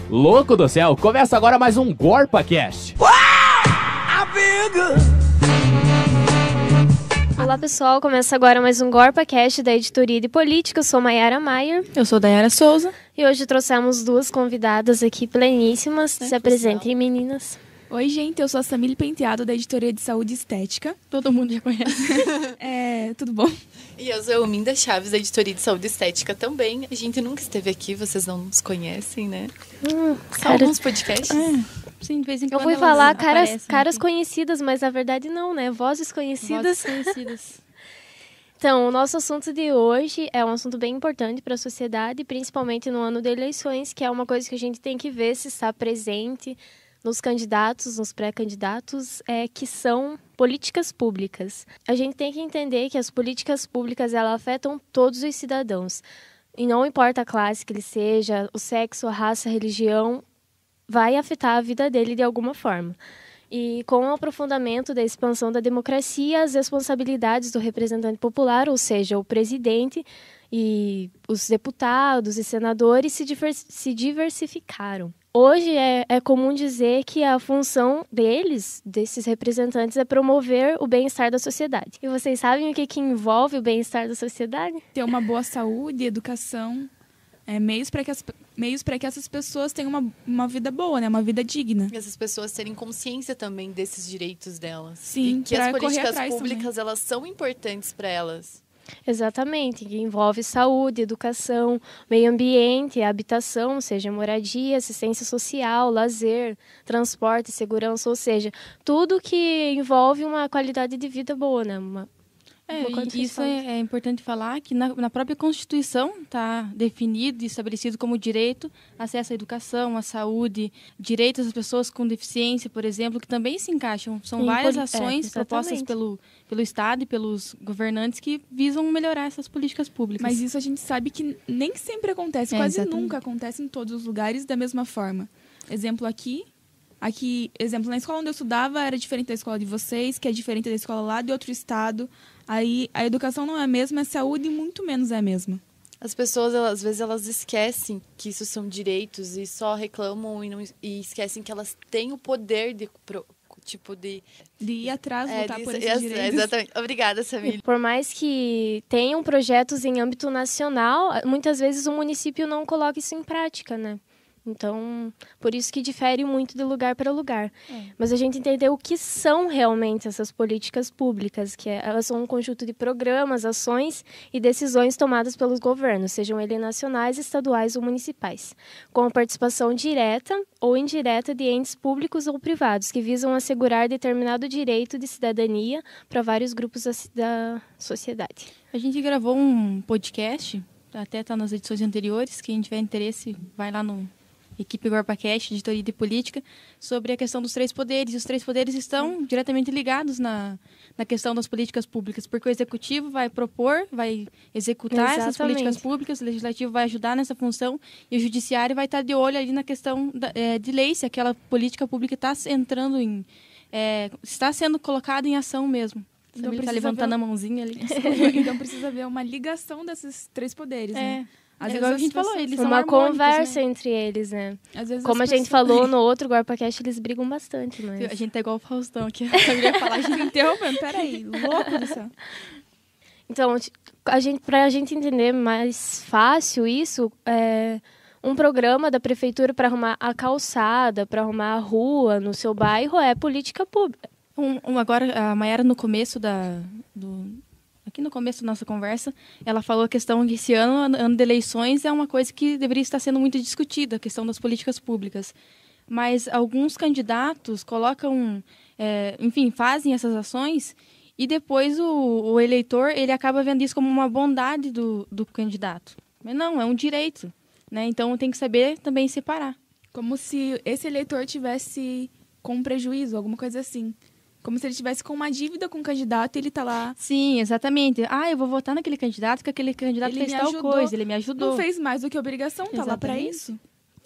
Louco do céu, começa agora mais um GorpaCast. Olá pessoal, começa agora mais um GorpaCast da Editoria de Política. Eu sou Mayara Maier. Eu sou Dayara Souza. E hoje trouxemos duas convidadas aqui pleníssimas. Se apresentem, meninas. Oi, gente, eu sou a Samile Penteado, da Editoria de Saúde e Estética. Todo mundo já conhece. Tudo bom? E eu sou a Minda Chaves, da Editoria de Saúde e Estética também. A gente nunca esteve aqui, vocês não nos conhecem, né? Só alguns podcasts. Sim, de vez em quando eu fui falar caras conhecidas, mas na verdade não, né? Vozes conhecidas. Então, o nosso assunto de hoje é um assunto bem importante para a sociedade, principalmente no ano de eleições, que é uma coisa que a gente tem que ver se está presente nos candidatos, nos pré-candidatos, que são políticas públicas. A gente tem que entender que as políticas públicas elas afetam todos os cidadãos. E não importa a classe que ele seja, o sexo, a raça, a religião, vai afetar a vida dele de alguma forma. E com o aprofundamento da expansão da democracia, as responsabilidades do representante popular, ou seja, o presidente e os deputados e senadores se diversificaram. Hoje é comum dizer que a função desses representantes, é promover o bem-estar da sociedade. E vocês sabem o que envolve o bem-estar da sociedade? Ter uma boa saúde, educação, meios para que essas pessoas tenham uma vida boa, né? Uma vida digna. E essas pessoas terem consciência também desses direitos delas. Sim, e que as políticas públicas elas são importantes para elas. Exatamente, que envolve saúde, educação, meio ambiente, habitação, seja moradia, assistência social, lazer, transporte, segurança, ou seja, tudo que envolve uma qualidade de vida boa, né? Isso é importante falar que na própria Constituição está definido e estabelecido como direito acesso à educação, à saúde, direitos das pessoas com deficiência, por exemplo, que também se encaixam. São várias ações propostas pelo Estado e pelos governantes que visam melhorar essas políticas públicas. Mas isso a gente sabe que nem sempre acontece, quase nunca acontece em todos os lugares da mesma forma. Exemplo exemplo, na escola onde eu estudava era diferente da escola de vocês, que é diferente da escola lá de outro estado. Aí a educação não é a mesma, a saúde muito menos é a mesma. As pessoas, às vezes, elas esquecem que isso são direitos e só reclamam e esquecem que elas têm o poder de ir atrás, lutar por esses direitos. Exatamente. Obrigada, Samile. Por mais que tenham projetos em âmbito nacional, muitas vezes o município não coloca isso em prática, né? Então, por isso que difere muito de lugar para lugar. Mas a gente entendeu o que são realmente essas políticas públicas, que elas são um conjunto de programas, ações e decisões tomadas pelos governos, sejam eles nacionais, estaduais ou municipais, com a participação direta ou indireta de entes públicos ou privados, que visam assegurar determinado direito de cidadania para vários grupos da sociedade. A gente gravou um podcast, até está nas edições anteriores, quem tiver interesse vai lá no Equipe GorpaCast, Editoria de Política, sobre a questão dos três poderes. E os três poderes estão diretamente ligados na questão das políticas públicas, porque o Executivo vai propor, vai executar essas políticas públicas, o Legislativo vai ajudar nessa função e o Judiciário vai estar de olho ali na questão de lei, se aquela política pública está está sendo colocada em ação mesmo. Então está levantando a mãozinha ali. Então precisa haver uma ligação desses três poderes, né? Às vezes a gente falou, eles são uma conversa, né? Entre eles, né? Às vezes como a gente falou no outro GorpaCast, eles brigam bastante, mas... A gente tá igual o Faustão aqui. Eu ia falar, a gente interrompendo, peraí, louco do céu. Então, pra gente entender mais fácil isso, um programa da prefeitura para arrumar a calçada, para arrumar a rua no seu bairro é política pública. Agora, a Mayara, no começo aqui no começo da nossa conversa, ela falou a questão que esse ano de eleições, é uma coisa que deveria estar sendo muito discutida, a questão das políticas públicas. Mas alguns candidatos colocam, fazem essas ações e depois o eleitor ele acaba vendo isso como uma bondade do candidato. Mas não, é um direito, né? Então tem que saber também separar. Como se esse eleitor tivesse com um prejuízo, alguma coisa assim. Como se ele estivesse com uma dívida com o candidato e ele está lá... Sim, exatamente. Eu vou votar naquele candidato porque aquele candidato fez tal coisa, ele me ajudou. Não fez mais do que obrigação, está lá para isso.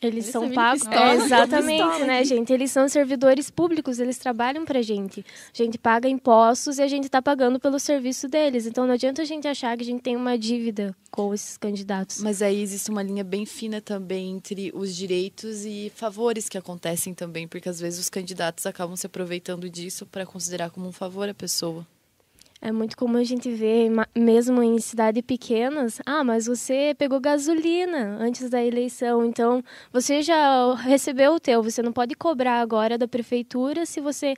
Eles são pagos. Exatamente, né, gente? Eles são servidores públicos, eles trabalham pra gente. A gente paga impostos e a gente tá pagando pelo serviço deles. Então não adianta a gente achar que a gente tem uma dívida com esses candidatos. Mas aí existe uma linha bem fina também entre os direitos e favores que acontecem também, porque às vezes os candidatos acabam se aproveitando disso para considerar como um favor a pessoa. É muito comum a gente ver, mesmo em cidades pequenas, mas você pegou gasolina antes da eleição, então você já recebeu o teu, você não pode cobrar agora da prefeitura se você,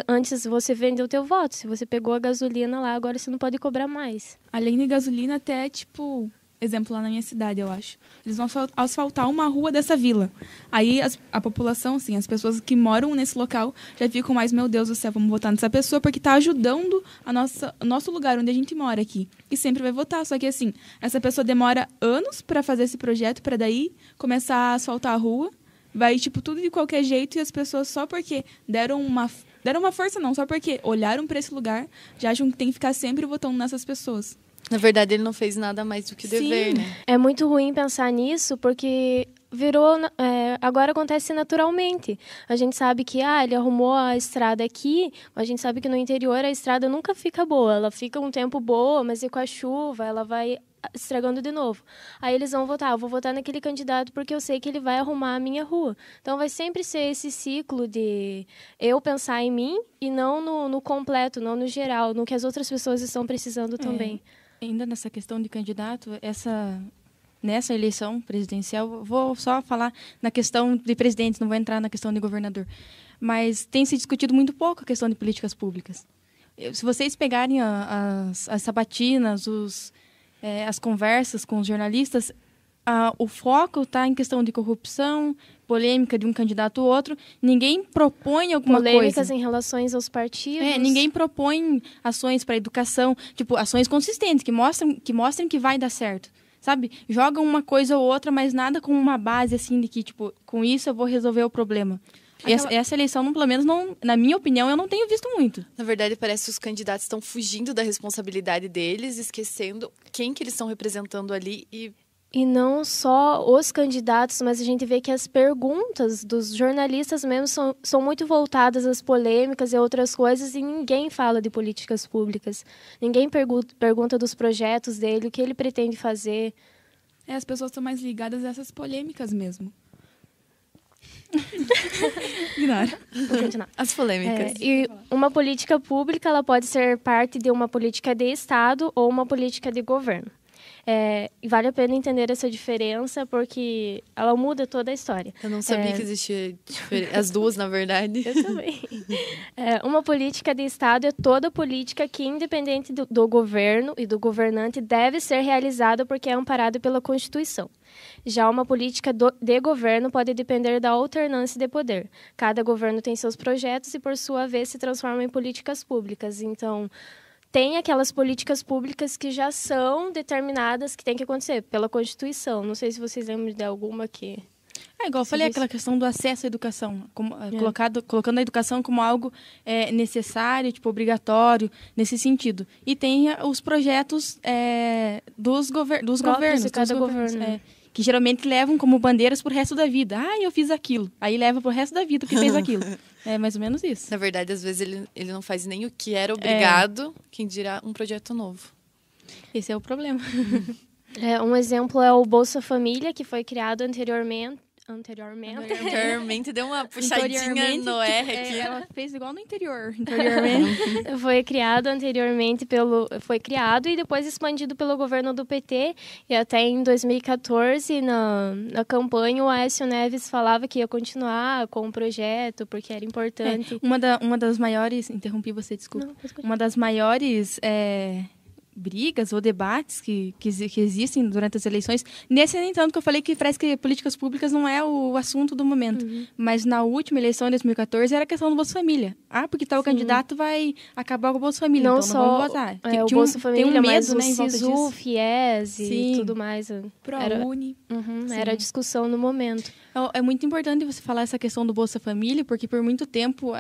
antes você vendeu o teu voto, se você pegou a gasolina lá, agora você não pode cobrar mais. Além de gasolina, até, tipo, exemplo lá na minha cidade, eu acho. Eles vão asfaltar uma rua dessa vila. Aí a população, assim, as pessoas que moram nesse local já ficam mais, meu Deus do céu, vamos votar nessa pessoa porque tá ajudando o nosso lugar onde a gente mora aqui. E sempre vai votar. Só que, assim, essa pessoa demora anos para fazer esse projeto, para daí começar a asfaltar a rua. Vai, tipo, tudo de qualquer jeito e as pessoas só porque deram uma força, não, só porque olharam para esse lugar, já acham que tem que ficar sempre votando nessas pessoas. Na verdade, ele não fez nada mais do que dever, né? É muito ruim pensar nisso, porque agora acontece naturalmente. A gente sabe que ele arrumou a estrada aqui, mas a gente sabe que no interior a estrada nunca fica boa. Ela fica um tempo boa, mas e com a chuva ela vai estragando de novo. Aí eles vão votar, eu vou votar naquele candidato porque eu sei que ele vai arrumar a minha rua. Então vai sempre ser esse ciclo de eu pensar em mim e não no completo, não no geral, no que as outras pessoas estão precisando também. Ainda nessa questão de candidato, nessa eleição presidencial, vou só falar na questão de presidente, não vou entrar na questão de governador, mas tem se discutido muito pouco a questão de políticas públicas. Se vocês pegarem as sabatinas, as conversas com os jornalistas, o foco está em questão de corrupção, polêmica de um candidato ou outro. Ninguém propõe alguma coisa. Polêmicas em relação aos partidos. Ninguém propõe ações para a educação, tipo, ações consistentes, que mostrem que vai dar certo. Sabe? Jogam uma coisa ou outra, mas nada com uma base assim de que, tipo, com isso eu vou resolver o problema. Essa eleição, pelo menos, na minha opinião, eu não tenho visto muito. Na verdade, parece que os candidatos estão fugindo da responsabilidade deles, esquecendo quem que eles estão representando ali E não só os candidatos, mas a gente vê que as perguntas dos jornalistas mesmo são muito voltadas às polêmicas e outras coisas e ninguém fala de políticas públicas. Ninguém pergunta dos projetos dele, o que ele pretende fazer. As pessoas estão mais ligadas a essas polêmicas mesmo. Ignora. Vou continuar. As polêmicas. E uma política pública ela pode ser parte de uma política de Estado ou uma política de governo. E vale a pena entender essa diferença, porque ela muda toda a história. Eu não sabia que existia as duas, na verdade. Eu também. Uma política de Estado é toda política que, independente do governo e do governante, deve ser realizada porque é amparada pela Constituição. Já uma política de governo pode depender da alternância de poder. Cada governo tem seus projetos e, por sua vez, se transforma em políticas públicas. Então, tem aquelas políticas públicas que já são determinadas, que tem que acontecer pela Constituição. Não sei se vocês lembram de alguma que... Igual eu falei, aquela questão do acesso à educação, colocando a educação como algo necessário, tipo, obrigatório, nesse sentido. E tem os projetos dos governos. De cada governo. Que geralmente levam como bandeiras pro resto da vida. Eu fiz aquilo. Aí leva pro resto da vida que fez aquilo. É mais ou menos isso. Na verdade, às vezes ele não faz nem o que era obrigado, quem dirá um projeto novo. Esse é o problema. Um exemplo é o Bolsa Família, que foi criado anteriormente deu uma puxadinha no R aqui. Ela fez igual no interior. Foi criado e depois expandido pelo governo do PT. E até em 2014, na campanha, o Aécio Neves falava que ia continuar com o projeto, porque era importante. Uma das maiores... Interrompi você, desculpa. Não, uma das maiores... brigas ou debates que existem durante as eleições. Nesse, nem tanto, que eu falei que parece que políticas públicas não é o assunto do momento. Mas na última eleição, em 2014, era a questão do Bolsa Família. Porque tal candidato vai acabar com o Bolsa Família, então não vamos votar. O Bolsa Família, tem um mas medo, o SISU, FIES e tudo mais. ProUni. Era a discussão no momento. É muito importante você falar essa questão do Bolsa Família, porque por muito tempo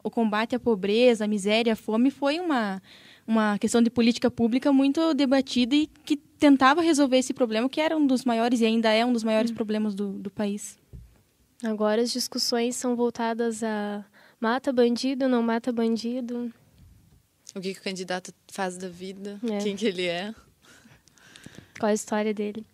o combate à pobreza, à miséria, à fome foi uma questão de política pública muito debatida e que tentava resolver esse problema, que era um dos maiores e ainda é um dos maiores problemas do país. Agora as discussões são voltadas a mata bandido, não mata bandido. O que o candidato faz da vida, É. quem que ele é. Qual a história dele.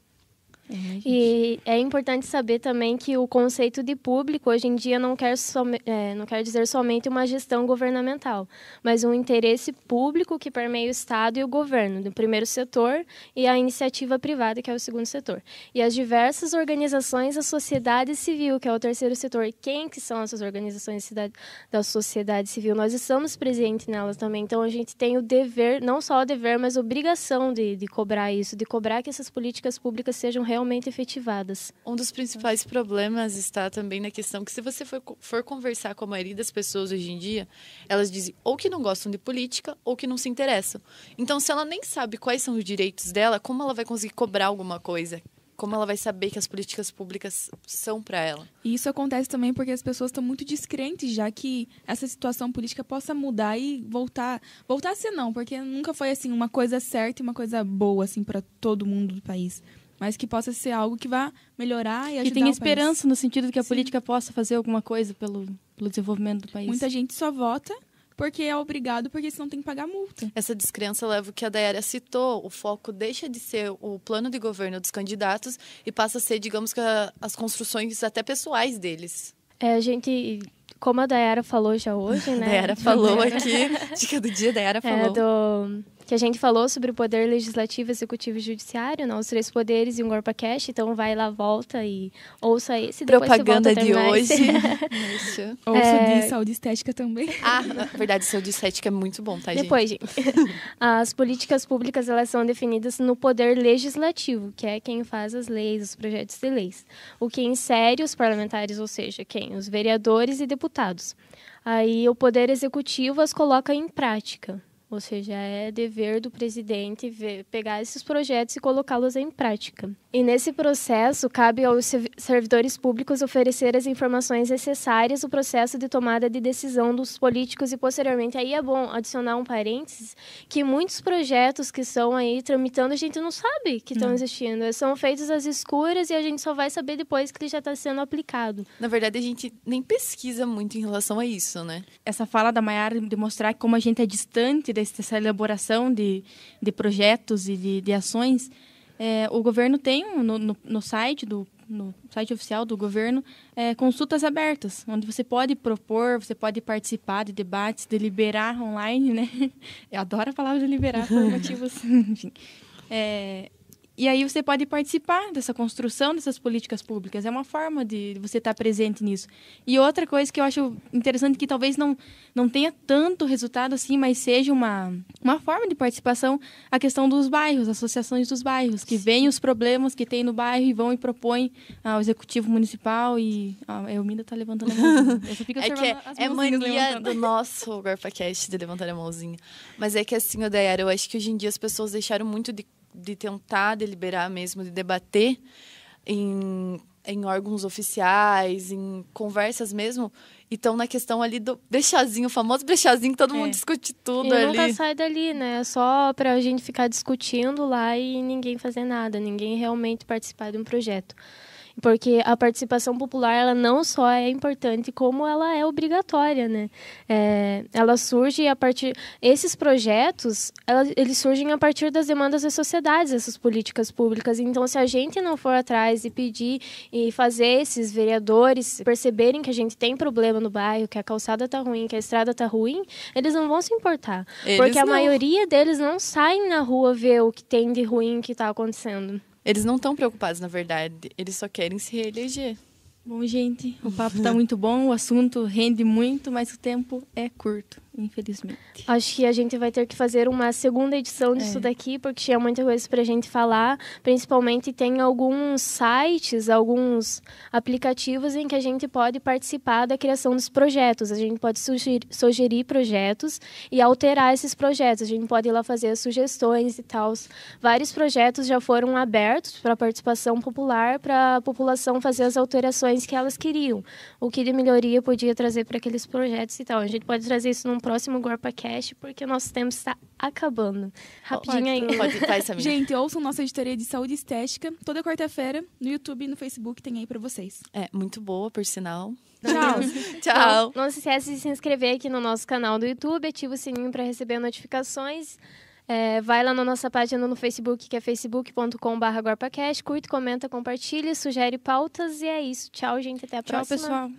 E é importante saber também que o conceito de público hoje em dia não quer dizer somente uma gestão governamental, mas um interesse público que permeia o Estado e o governo, do primeiro setor, e a iniciativa privada, que é o segundo setor. E as diversas organizações da sociedade civil, que é o terceiro setor. Quem que são essas organizações da sociedade civil? Nós estamos presentes nelas também, então a gente tem o dever, não só o dever, mas a obrigação de cobrar isso, de cobrar que essas políticas públicas sejam realmente efetivadas. Um dos principais problemas está também na questão que se você for conversar com a maioria das pessoas hoje em dia, elas dizem ou que não gostam de política ou que não se interessam. Então, se ela nem sabe quais são os direitos dela, como ela vai conseguir cobrar alguma coisa? Como ela vai saber que as políticas públicas são para ela? E isso acontece também porque as pessoas estão muito descrentes, já que essa situação política possa mudar e voltar a ser não, porque nunca foi assim uma coisa certa e uma coisa boa assim para todo mundo do país. Mas que possa ser algo que vá melhorar e ajudar o país. Que tenha esperança no sentido de que a política possa fazer alguma coisa pelo desenvolvimento do país. Muita gente só vota porque é obrigado, porque senão tem que pagar multa. Essa descrença leva o que a Dayara citou. O foco deixa de ser o plano de governo dos candidatos e passa a ser, digamos, que as construções até pessoais deles. A gente, como a Dayara falou já hoje, né? Dayara falou aqui, dica do dia, Dayara falou. Que a gente falou sobre o poder legislativo, executivo e judiciário, né? Os 3 poderes e um GorpaCast. Então, vai lá, volta e ouça esse. Propaganda de hoje. Ouça de saúde estética também. Ah, na verdade, saúde estética é muito bom, tá, gente? Depois, gente. As políticas públicas, elas são definidas no poder legislativo, que é quem faz as leis, os projetos de leis. O que insere os parlamentares, ou seja, quem? Os vereadores e deputados. Aí, o poder executivo as coloca em prática. Ou seja, é dever do presidente pegar esses projetos e colocá-los em prática. E nesse processo, cabe aos servidores públicos oferecer as informações necessárias no processo de tomada de decisão dos políticos e, posteriormente, aí é bom adicionar um parênteses, que muitos projetos que estão aí tramitando, a gente não sabe que estão existindo. São feitos às escuras e a gente só vai saber depois que ele já está sendo aplicado. Na verdade, a gente nem pesquisa muito em relação a isso, né? Essa fala da Mayara de mostrar como a gente é distante dessa elaboração de projetos e de ações. O governo tem no site oficial do governo consultas abertas, onde você pode propor, você pode participar de debates, deliberar online, né? Eu adoro a palavra deliberar por motivos... Enfim. E aí você pode participar dessa construção dessas políticas públicas. É uma forma de você estar presente nisso. E outra coisa que eu acho interessante, que talvez não tenha tanto resultado assim, mas seja uma forma de participação, a questão dos bairros, associações dos bairros, que veem os problemas que tem no bairro e vão e propõem ao executivo municipal e... A Elminda está levantando a mãozinha. Eu só fico observando as é mãozinhas mania levantando. do nosso GorpaCast de levantar a mãozinha. Mas é que assim, Dayara, eu acho que hoje em dia as pessoas deixaram muito de tentar deliberar mesmo, de debater em órgãos oficiais, em conversas mesmo, e estão na questão ali do brechazinho, o famoso brechazinho, que todo mundo discute tudo e ali. nunca sai dali, né? Só pra gente ficar discutindo lá e ninguém fazer nada, ninguém realmente participar de um projeto. Porque a participação popular, ela não só é importante, como ela é obrigatória, né? Ela surge a partir... Esses projetos, eles surgem a partir das demandas das sociedades, essas políticas públicas. Então, se a gente não for atrás e pedir e fazer esses vereadores perceberem que a gente tem problema no bairro, que a calçada está ruim, que a estrada está ruim, eles não vão se importar. Porque a maioria deles não saem na rua ver o que tem de ruim que está acontecendo. Eles não estão preocupados, na verdade. Eles só querem se reeleger. Bom, gente, o papo está muito bom, o assunto rende muito, mas o tempo é curto, infelizmente. Acho que a gente vai ter que fazer uma segunda edição disso daqui, porque tinha muita coisa pra gente falar. Principalmente tem alguns sites, alguns aplicativos em que a gente pode participar da criação dos projetos. A gente pode sugerir projetos e alterar esses projetos. A gente pode ir lá fazer as sugestões e tal. Vários projetos já foram abertos para participação popular, para a população fazer as alterações que elas queriam. O que de melhoria podia trazer para aqueles projetos e tal. A gente pode trazer isso num próximo GorpaCast, porque o nosso tempo está acabando. Rapidinho aí. Pode estar essa minha. Gente, ouçam nossa editoria de saúde e estética toda quarta-feira no YouTube e no Facebook, tem aí pra vocês. É, muito boa, por sinal. Tchau. Tchau. Não se esqueça de se inscrever aqui no nosso canal do YouTube, ativa o sininho para receber notificações. Vai lá na nossa página no Facebook, que é facebook.com/GorpaCast. Curte, comenta, compartilha, sugere pautas. E é isso. Tchau, gente. Até a próxima. Tchau, pessoal.